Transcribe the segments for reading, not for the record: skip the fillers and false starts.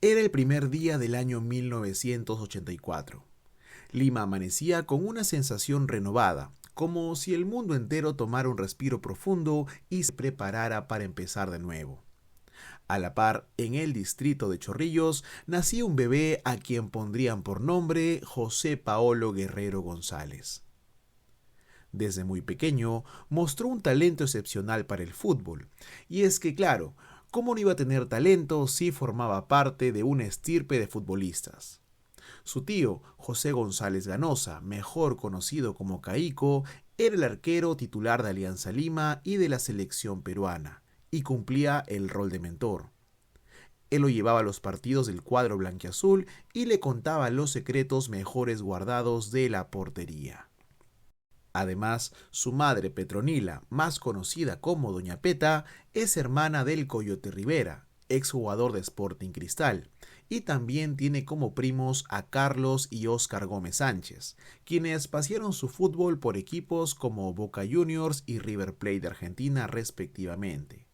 Era el primer día del año 1984. Lima amanecía con una sensación renovada, como si el mundo entero tomara un respiro profundo y se preparara para empezar de nuevo. A la par, en el distrito de Chorrillos, nacía un bebé a quien pondrían por nombre José Paolo Guerrero González. Desde muy pequeño mostró un talento excepcional para el fútbol. Y es que, claro, ¿cómo no iba a tener talento si formaba parte de una estirpe de futbolistas? Su tío, José González Ganosa, mejor conocido como Caico, era el arquero titular de Alianza Lima y de la selección peruana, y cumplía el rol de mentor. Él lo llevaba a los partidos del cuadro blanquiazul y le contaba los secretos mejores guardados de la portería. Además, su madre Petronila, más conocida como Doña Peta, es hermana del Coyote Rivera, exjugador de Sporting Cristal, y también tiene como primos a Carlos y Óscar Gómez Sánchez, quienes pasearon su fútbol por equipos como Boca Juniors y River Plate de Argentina respectivamente.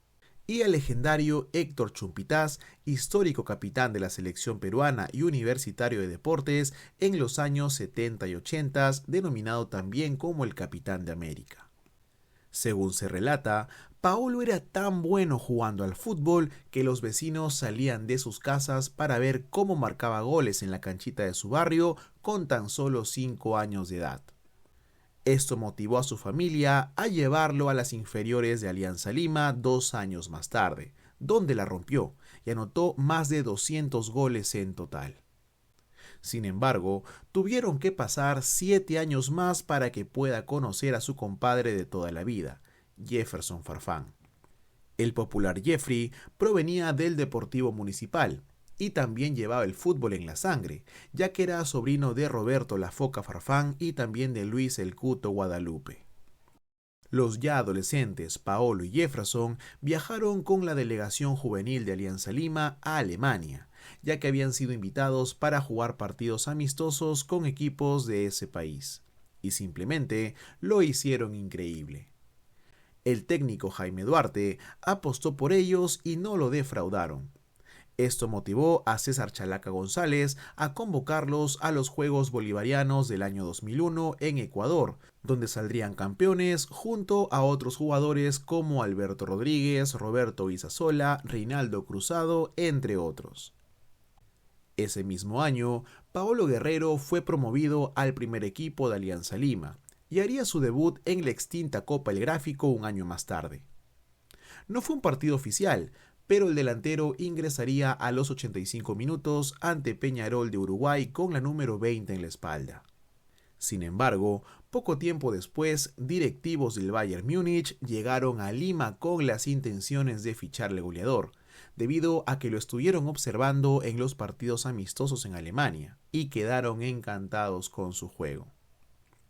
Y al legendario Héctor Chumpitaz, histórico capitán de la selección peruana y universitario de deportes en los años 70 y 80, denominado también como el Capitán de América. Según se relata, Paolo era tan bueno jugando al fútbol que los vecinos salían de sus casas para ver cómo marcaba goles en la canchita de su barrio con tan solo 5 años de edad. Esto motivó a su familia a llevarlo a las inferiores de Alianza Lima 2 años más tarde, donde la rompió y anotó más de 200 goles en total. Sin embargo, tuvieron que pasar 7 años más para que pueda conocer a su compadre de toda la vida, Jefferson Farfán. El popular Jeffrey provenía del Deportivo Municipal y también llevaba el fútbol en la sangre, ya que era sobrino de Roberto La Foca Farfán y también de Luis el Cuto Guadalupe. Los ya adolescentes Paolo y Jefferson viajaron con la delegación juvenil de Alianza Lima a Alemania, ya que habían sido invitados para jugar partidos amistosos con equipos de ese país, y simplemente lo hicieron increíble. El técnico Jaime Duarte apostó por ellos y no lo defraudaron. Esto motivó a César Chalaca González a convocarlos a los Juegos Bolivarianos del año 2001 en Ecuador, donde saldrían campeones junto a otros jugadores como Alberto Rodríguez, Roberto Isasola, Reinaldo Cruzado, entre otros. Ese mismo año, Paolo Guerrero fue promovido al primer equipo de Alianza Lima y haría su debut en la extinta Copa El Gráfico un año más tarde. No fue un partido oficial, pero el delantero ingresaría a los 85 minutos ante Peñarol de Uruguay con la número 20 en la espalda. Sin embargo, poco tiempo después, directivos del Bayern Múnich llegaron a Lima con las intenciones de ficharle goleador, debido a que lo estuvieron observando en los partidos amistosos en Alemania, y quedaron encantados con su juego.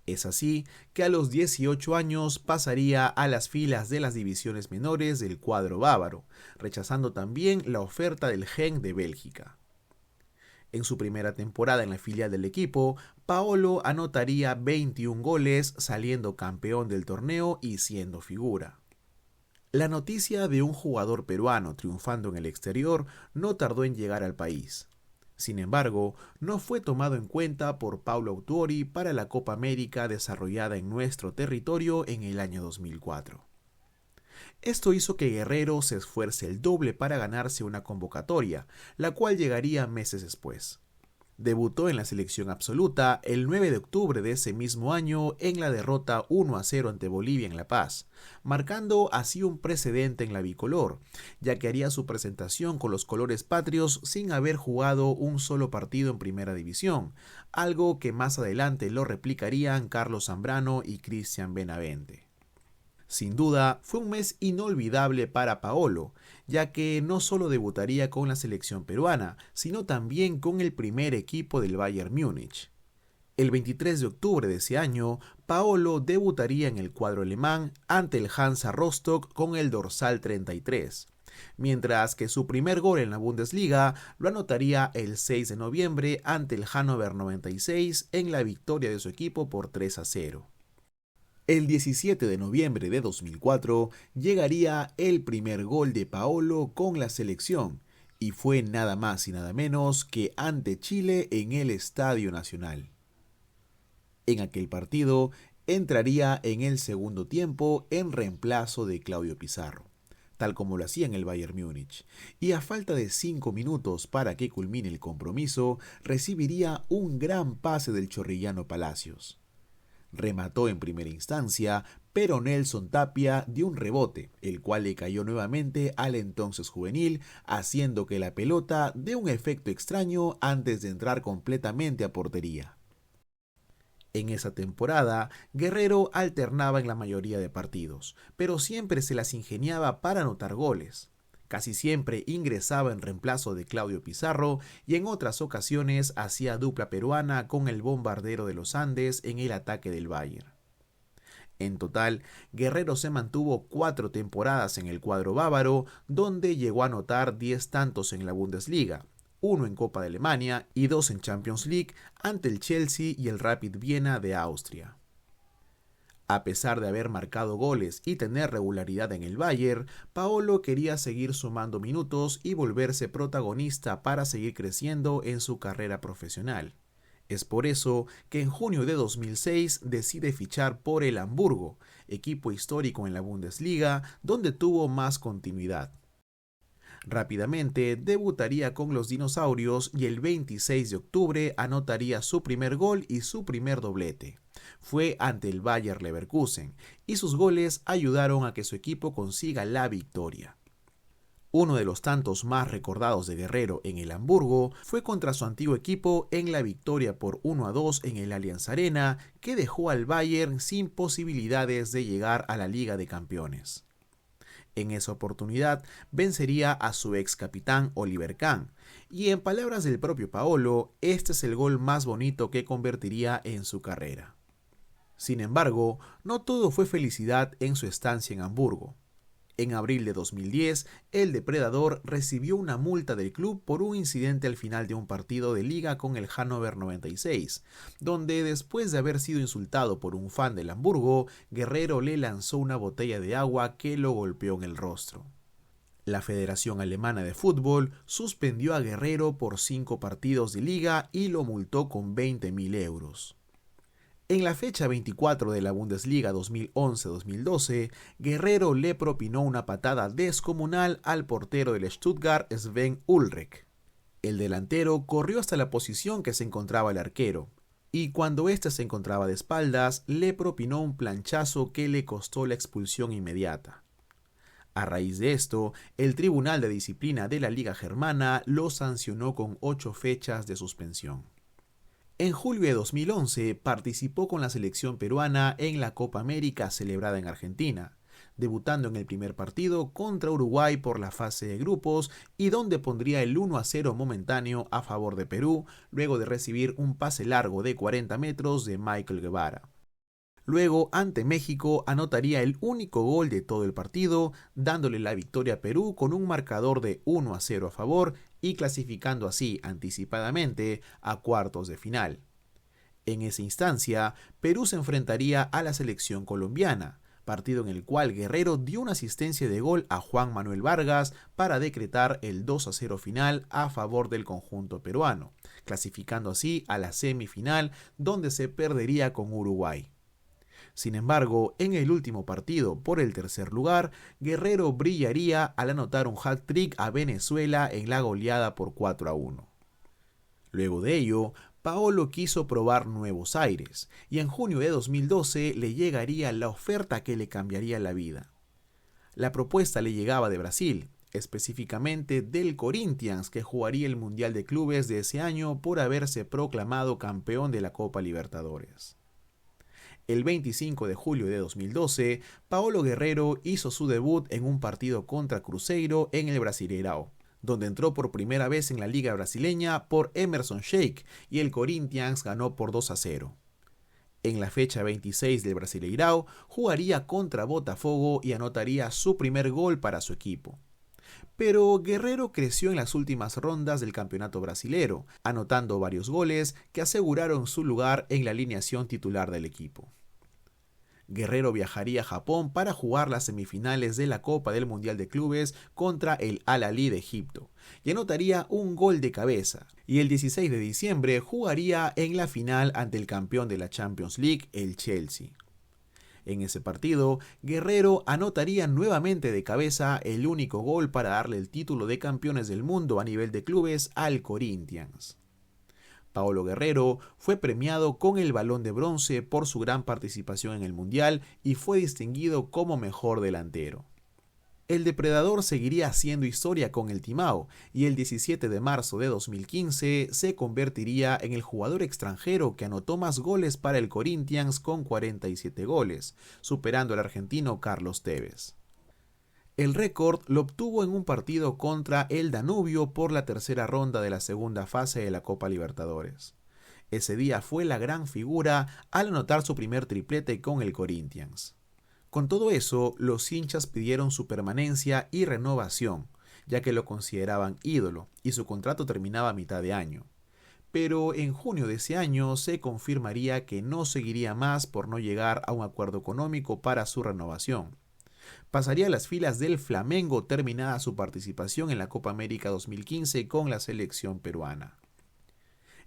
Es así que a los 18 años pasaría a las filas de las divisiones menores del cuadro bávaro, rechazando también la oferta del Genk de Bélgica. En su primera temporada en la filial del equipo, Paolo anotaría 21 goles, saliendo campeón del torneo y siendo figura. La noticia de un jugador peruano triunfando en el exterior no tardó en llegar al país. Sin embargo, no fue tomado en cuenta por Paulo Autuori para la Copa América desarrollada en nuestro territorio en el año 2004. Esto hizo que Guerrero se esfuerce el doble para ganarse una convocatoria, la cual llegaría meses después. Debutó en la selección absoluta el 9 de octubre de ese mismo año en la derrota 1-0 ante Bolivia en La Paz, marcando así un precedente en la bicolor, ya que haría su presentación con los colores patrios sin haber jugado un solo partido en primera división, algo que más adelante lo replicarían Carlos Zambrano y Cristian Benavente. Sin duda, fue un mes inolvidable para Paolo, ya que no solo debutaría con la selección peruana, sino también con el primer equipo del Bayern Múnich. El 23 de octubre de ese año, Paolo debutaría en el cuadro alemán ante el Hansa Rostock con el dorsal 33, mientras que su primer gol en la Bundesliga lo anotaría el 6 de noviembre ante el Hannover 96 en la victoria de su equipo por 3-0. El 17 de noviembre de 2004 llegaría el primer gol de Paolo con la selección y fue nada más y nada menos que ante Chile en el Estadio Nacional. En aquel partido entraría en el segundo tiempo en reemplazo de Claudio Pizarro, tal como lo hacía en el Bayern Múnich, y a falta de 5 minutos para que culmine el compromiso, recibiría un gran pase del chorrillano Palacios. Remató en primera instancia, pero Nelson Tapia dio un rebote, el cual le cayó nuevamente al entonces juvenil, haciendo que la pelota dé un efecto extraño antes de entrar completamente a portería. En esa temporada, Guerrero alternaba en la mayoría de partidos, pero siempre se las ingeniaba para anotar goles. Casi siempre ingresaba en reemplazo de Claudio Pizarro y en otras ocasiones hacía dupla peruana con el bombardero de los Andes en el ataque del Bayern. En total, Guerrero se mantuvo 4 temporadas en el cuadro bávaro, donde llegó a anotar 10 tantos en la Bundesliga, 1 en Copa de Alemania y 2 en Champions League ante el Chelsea y el Rapid Viena de Austria. A pesar de haber marcado goles y tener regularidad en el Bayern, Paolo quería seguir sumando minutos y volverse protagonista para seguir creciendo en su carrera profesional. Es por eso que en junio de 2006 decide fichar por el Hamburgo, equipo histórico en la Bundesliga, donde tuvo más continuidad. Rápidamente debutaría con los dinosaurios y el 26 de octubre anotaría su primer gol y su primer doblete. Fue ante el Bayer Leverkusen y sus goles ayudaron a que su equipo consiga la victoria. Uno de los tantos más recordados de Guerrero en el Hamburgo fue contra su antiguo equipo en la victoria por 1-2 en el Allianz Arena, que dejó al Bayern sin posibilidades de llegar a la Liga de Campeones. En esa oportunidad vencería a su ex capitán Oliver Kahn, y en palabras del propio Paolo, este es el gol más bonito que convertiría en su carrera. Sin embargo, no todo fue felicidad en su estancia en Hamburgo. En abril de 2010, el depredador recibió una multa del club por un incidente al final de un partido de liga con el Hannover 96, donde después de haber sido insultado por un fan del Hamburgo, Guerrero le lanzó una botella de agua que lo golpeó en el rostro. La Federación Alemana de Fútbol suspendió a Guerrero por 5 partidos de liga y lo multó con 20.000 euros. En la fecha 24 de la Bundesliga 2011-2012, Guerrero le propinó una patada descomunal al portero del Stuttgart, Sven Ulreich. El delantero corrió hasta la posición que se encontraba el arquero, y cuando éste se encontraba de espaldas, le propinó un planchazo que le costó la expulsión inmediata. A raíz de esto, el Tribunal de Disciplina de la Liga Germana lo sancionó con 8 fechas de suspensión. En julio de 2011 participó con la selección peruana en la Copa América celebrada en Argentina, debutando en el primer partido contra Uruguay por la fase de grupos y donde pondría el 1-0 momentáneo a favor de Perú, luego de recibir un pase largo de 40 metros de Michael Guevara. Luego, ante México, anotaría el único gol de todo el partido, dándole la victoria a Perú con un marcador de 1-0 a favor y clasificando así anticipadamente a cuartos de final. En esa instancia, Perú se enfrentaría a la selección colombiana, partido en el cual Guerrero dio una asistencia de gol a Juan Manuel Vargas para decretar el 2-0 final a favor del conjunto peruano, clasificando así a la semifinal donde se perdería con Uruguay. Sin embargo, en el último partido por el tercer lugar, Guerrero brillaría al anotar un hat-trick a Venezuela en la goleada por 4-1. Luego de ello, Paolo quiso probar nuevos aires, y en junio de 2012 le llegaría la oferta que le cambiaría la vida. La propuesta le llegaba de Brasil, específicamente del Corinthians, que jugaría el Mundial de Clubes de ese año por haberse proclamado campeón de la Copa Libertadores. El 25 de julio de 2012, Paolo Guerrero hizo su debut en un partido contra Cruzeiro en el Brasileirão, donde entró por primera vez en la liga brasileña por Emerson Sheik y el Corinthians ganó por 2-0. En la fecha 26 del Brasileirão jugaría contra Botafogo y anotaría su primer gol para su equipo. Pero Guerrero creció en las últimas rondas del campeonato brasilero, anotando varios goles que aseguraron su lugar en la alineación titular del equipo. Guerrero viajaría a Japón para jugar las semifinales de la Copa del Mundial de Clubes contra el Al-Ahly de Egipto y anotaría un gol de cabeza. Y el 16 de diciembre jugaría en la final ante el campeón de la Champions League, el Chelsea. En ese partido, Guerrero anotaría nuevamente de cabeza el único gol para darle el título de campeones del mundo a nivel de clubes al Corinthians. Paolo Guerrero fue premiado con el Balón de Bronce por su gran participación en el Mundial y fue distinguido como mejor delantero. El depredador seguiría haciendo historia con el Timao y el 17 de marzo de 2015 se convertiría en el jugador extranjero que anotó más goles para el Corinthians con 47 goles, superando al argentino Carlos Tevez. El récord lo obtuvo en un partido contra el Danubio por la tercera ronda de la segunda fase de la Copa Libertadores. Ese día fue la gran figura al anotar su primer triplete con el Corinthians. Con todo eso, los hinchas pidieron su permanencia y renovación, ya que lo consideraban ídolo y su contrato terminaba a mitad de año. Pero en junio de ese año se confirmaría que no seguiría más por no llegar a un acuerdo económico para su renovación. Pasaría a las filas del Flamengo terminada su participación en la Copa América 2015 con la selección peruana.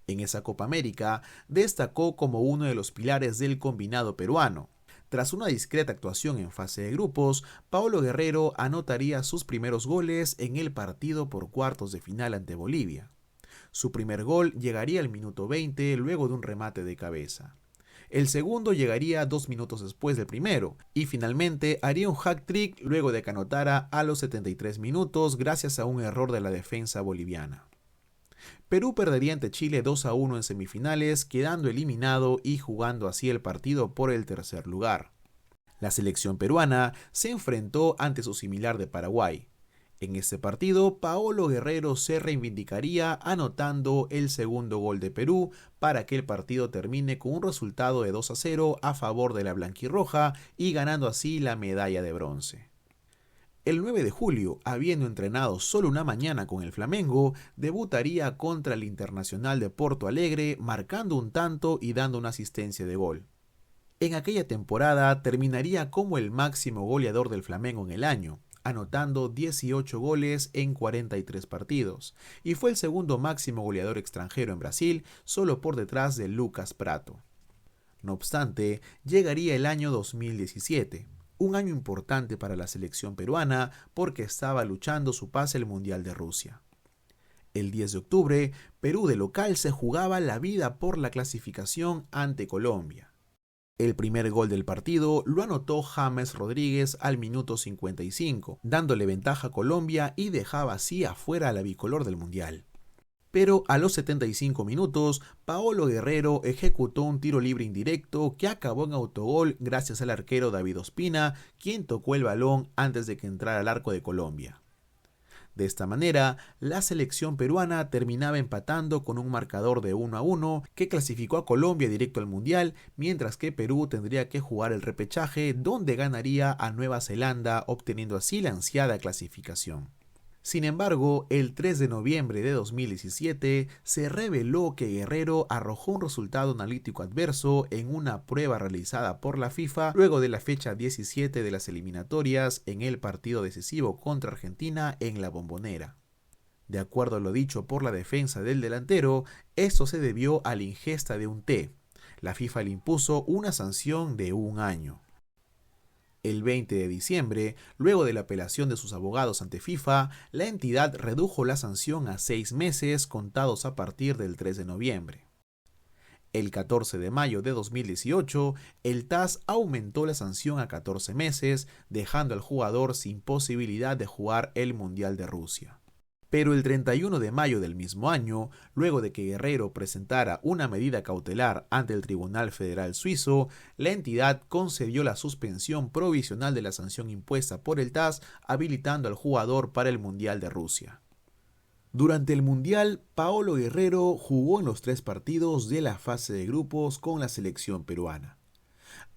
En esa Copa América destacó como uno de los pilares del combinado peruano. Tras una discreta actuación en fase de grupos, Paolo Guerrero anotaría sus primeros goles en el partido por cuartos de final ante Bolivia. Su primer gol llegaría al minuto 20 luego de un remate de cabeza. El segundo llegaría 2 minutos después del primero y finalmente haría un hat-trick luego de que anotara a los 73 minutos gracias a un error de la defensa boliviana. Perú perdería ante Chile 2-1 en semifinales, quedando eliminado y jugando así el partido por el tercer lugar. La selección peruana se enfrentó ante su similar de Paraguay. En este partido, Paolo Guerrero se reivindicaría anotando el segundo gol de Perú para que el partido termine con un resultado de 2-0 a favor de la blanquirroja y ganando así la medalla de bronce. El 9 de julio, habiendo entrenado solo una mañana con el Flamengo, debutaría contra el Internacional de Porto Alegre, marcando un tanto y dando una asistencia de gol. En aquella temporada terminaría como el máximo goleador del Flamengo en el año, anotando 18 goles en 43 partidos, y fue el segundo máximo goleador extranjero en Brasil, solo por detrás de Lucas Prato. No obstante, llegaría el año 2017, un año importante para la selección peruana porque estaba luchando su pase al Mundial de Rusia. El 10 de octubre, Perú de local se jugaba la vida por la clasificación ante Colombia. El primer gol del partido lo anotó James Rodríguez al minuto 55, dándole ventaja a Colombia y dejaba así afuera a la bicolor del Mundial. Pero a los 75 minutos, Paolo Guerrero ejecutó un tiro libre indirecto que acabó en autogol gracias al arquero David Ospina, quien tocó el balón antes de que entrara al arco de Colombia. De esta manera, la selección peruana terminaba empatando con un marcador de 1-1 que clasificó a Colombia directo al Mundial, mientras que Perú tendría que jugar el repechaje donde ganaría a Nueva Zelanda, obteniendo así la ansiada clasificación. Sin embargo, el 3 de noviembre de 2017 se reveló que Guerrero arrojó un resultado analítico adverso en una prueba realizada por la FIFA luego de la fecha 17 de las eliminatorias en el partido decisivo contra Argentina en La Bombonera. De acuerdo a lo dicho por la defensa del delantero, esto se debió a la ingesta de un té. La FIFA le impuso una sanción de 1 año. El 20 de diciembre, luego de la apelación de sus abogados ante FIFA, la entidad redujo la sanción a 6 meses contados a partir del 3 de noviembre. El 14 de mayo de 2018, el TAS aumentó la sanción a 14 meses, dejando al jugador sin posibilidad de jugar el Mundial de Rusia. Pero el 31 de mayo del mismo año, luego de que Guerrero presentara una medida cautelar ante el Tribunal Federal Suizo, la entidad concedió la suspensión provisional de la sanción impuesta por el TAS, habilitando al jugador para el Mundial de Rusia. Durante el Mundial, Paolo Guerrero jugó en los 3 partidos de la fase de grupos con la selección peruana.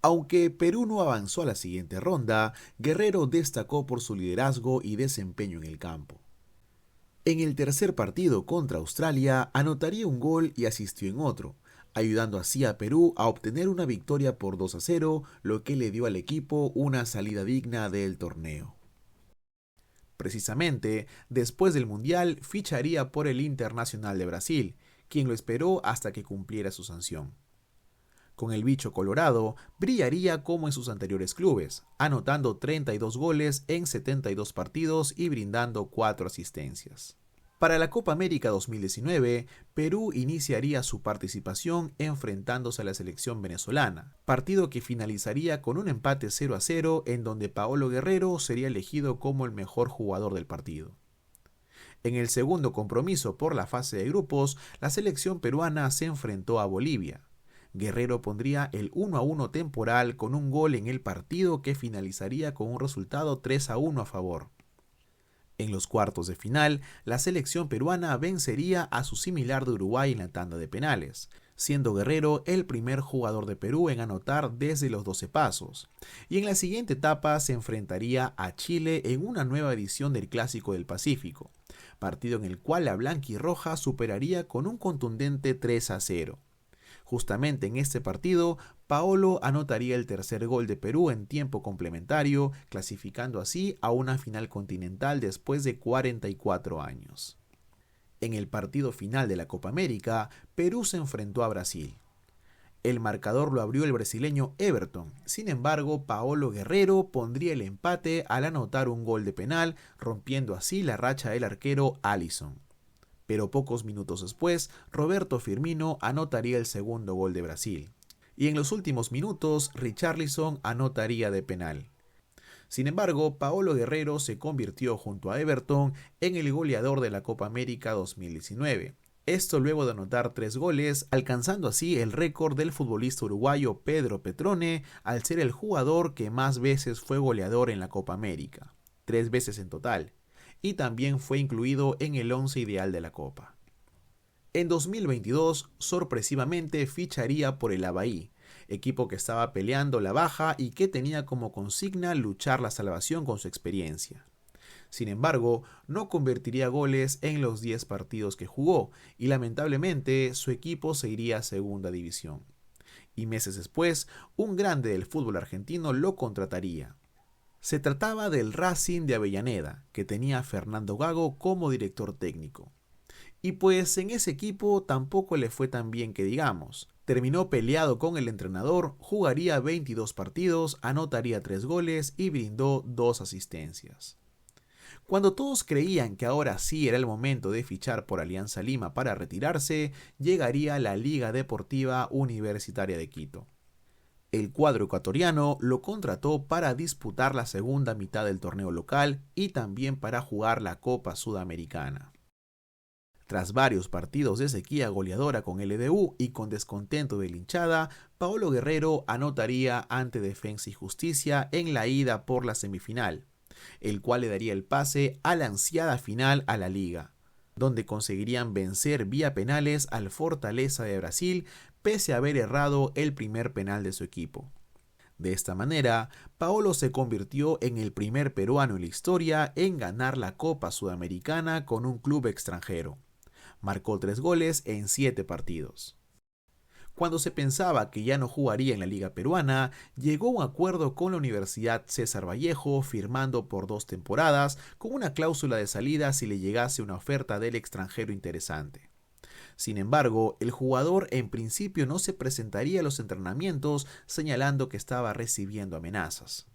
Aunque Perú no avanzó a la siguiente ronda, Guerrero destacó por su liderazgo y desempeño en el campo. En el tercer partido contra Australia anotaría un gol y asistió en otro, ayudando así a Perú a obtener una victoria por 2-0, lo que le dio al equipo una salida digna del torneo. Precisamente, después del Mundial, ficharía por el Internacional de Brasil, quien lo esperó hasta que cumpliera su sanción. Con el bicho colorado, brillaría como en sus anteriores clubes, anotando 32 goles en 72 partidos y brindando 4 asistencias. Para la Copa América 2019, Perú iniciaría su participación enfrentándose a la selección venezolana, partido que finalizaría con un empate 0-0 en donde Paolo Guerrero sería elegido como el mejor jugador del partido. En el segundo compromiso por la fase de grupos, la selección peruana se enfrentó a Bolivia. Guerrero pondría el 1-1 temporal con un gol en el partido que finalizaría con un resultado 3-1 a favor. En los cuartos de final, la selección peruana vencería a su similar de Uruguay en la tanda de penales, siendo Guerrero el primer jugador de Perú en anotar desde los 12 pasos. Y en la siguiente etapa se enfrentaría a Chile en una nueva edición del Clásico del Pacífico, partido en el cual la blanquirroja superaría con un contundente 3-0. Justamente en este partido, Paolo anotaría el tercer gol de Perú en tiempo complementario, clasificando así a una final continental después de 44 años. En el partido final de la Copa América, Perú se enfrentó a Brasil. El marcador lo abrió el brasileño Everton. Sin embargo, Paolo Guerrero pondría el empate al anotar un gol de penal, rompiendo así la racha del arquero Alisson. Pero pocos minutos después, Roberto Firmino anotaría el segundo gol de Brasil. Y en los últimos minutos, Richarlison anotaría de penal. Sin embargo, Paolo Guerrero se convirtió junto a Everton en el goleador de la Copa América 2019. Esto luego de anotar 3 goles, alcanzando así el récord del futbolista uruguayo Pedro Petrone al ser el jugador que más veces fue goleador en la Copa América, 3 veces en total, y también fue incluido en el 11 ideal de la Copa. En 2022, sorpresivamente ficharía por el Avaí, equipo que estaba peleando la baja y que tenía como consigna luchar la salvación con su experiencia. Sin embargo, no convertiría goles en los 10 partidos que jugó y lamentablemente su equipo se iría a segunda división. Y meses después, un grande del fútbol argentino lo contrataría. Se trataba del Racing de Avellaneda, que tenía a Fernando Gago como director técnico. Y pues en ese equipo tampoco le fue tan bien que digamos. Terminó peleado con el entrenador, jugaría 22 partidos, anotaría 3 goles y brindó 2 asistencias. Cuando todos creían que ahora sí era el momento de fichar por Alianza Lima para retirarse, llegaría la Liga Deportiva Universitaria de Quito. El cuadro ecuatoriano lo contrató para disputar la segunda mitad del torneo local y también para jugar la Copa Sudamericana. Tras varios partidos de sequía goleadora con LDU y con descontento de la hinchada, Paolo Guerrero anotaría ante Defensa y Justicia en la ida por la semifinal, el cual le daría el pase a la ansiada final a la liga, donde conseguirían vencer vía penales al Fortaleza de Brasil pese a haber errado el primer penal de su equipo. De esta manera, Paolo se convirtió en el primer peruano en la historia en ganar la Copa Sudamericana con un club extranjero. Marcó 3 goles en 7 partidos. Cuando se pensaba que ya no jugaría en la Liga Peruana, llegó a un acuerdo con la Universidad César Vallejo, firmando por 2 temporadas, con una cláusula de salida si le llegase una oferta del extranjero interesante. Sin embargo, el jugador en principio no se presentaría a los entrenamientos, señalando que estaba recibiendo amenazas.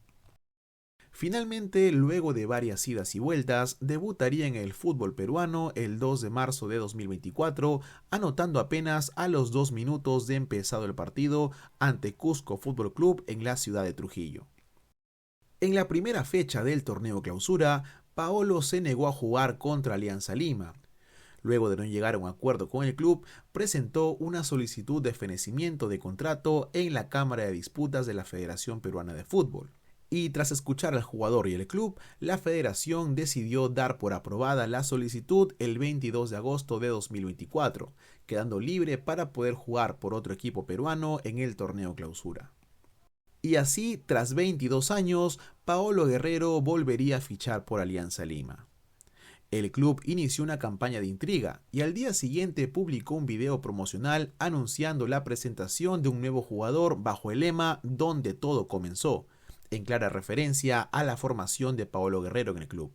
Finalmente, luego de varias idas y vueltas, debutaría en el fútbol peruano el 2 de marzo de 2024, anotando apenas a los 2 minutos de empezado el partido ante Cusco Fútbol Club en la ciudad de Trujillo. En la primera fecha del torneo clausura, Paolo se negó a jugar contra Alianza Lima. Luego de no llegar a un acuerdo con el club, presentó una solicitud de fenecimiento de contrato en la Cámara de Disputas de la Federación Peruana de Fútbol. Y tras escuchar al jugador y el club, la federación decidió dar por aprobada la solicitud el 22 de agosto de 2024, quedando libre para poder jugar por otro equipo peruano en el torneo clausura. Y así, tras 22 años, Paolo Guerrero volvería a fichar por Alianza Lima. El club inició una campaña de intriga y al día siguiente publicó un video promocional anunciando la presentación de un nuevo jugador bajo el lema "Donde todo comenzó", en clara referencia a la formación de Paolo Guerrero en el club.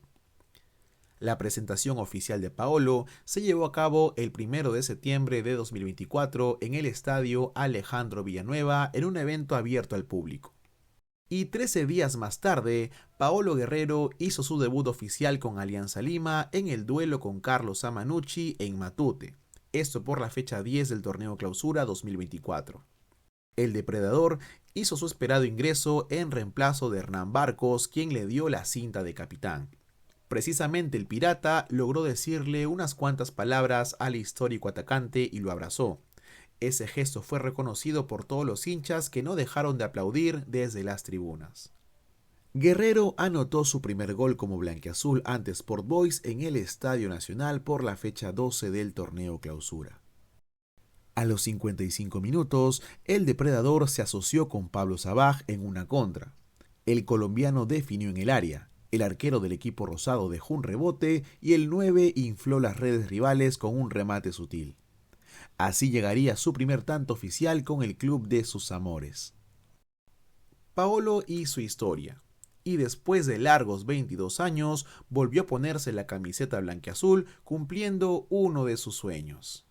La presentación oficial de Paolo se llevó a cabo el 1 de septiembre de 2024 en el estadio Alejandro Villanueva en un evento abierto al público. Y 13 días más tarde, Paolo Guerrero hizo su debut oficial con Alianza Lima en el duelo con Carlos Amanucci en Matute, esto por la fecha 10 del torneo Clausura 2024. El depredador hizo su esperado ingreso en reemplazo de Hernán Barcos, quien le dio la cinta de capitán. Precisamente el pirata logró decirle unas cuantas palabras al histórico atacante y lo abrazó. Ese gesto fue reconocido por todos los hinchas que no dejaron de aplaudir desde las tribunas. Guerrero anotó su primer gol como blanquiazul ante Sport Boys en el Estadio Nacional por la fecha 12 del torneo Clausura. A los 55 minutos, el depredador se asoció con Pablo Sabaj en una contra. El colombiano definió en el área. El arquero del equipo rosado dejó un rebote y el 9 infló las redes rivales con un remate sutil. Así llegaría su primer tanto oficial con el club de sus amores. Paolo hizo historia, y después de largos 22 años volvió a ponerse la camiseta blanquiazul cumpliendo uno de sus sueños.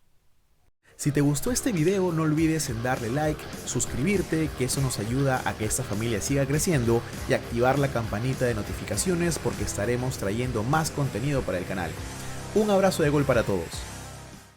Si te gustó este video, no olvides en darle like, suscribirte, que eso nos ayuda a que esta familia siga creciendo, y activar la campanita de notificaciones porque estaremos trayendo más contenido para el canal. Un abrazo de gol para todos.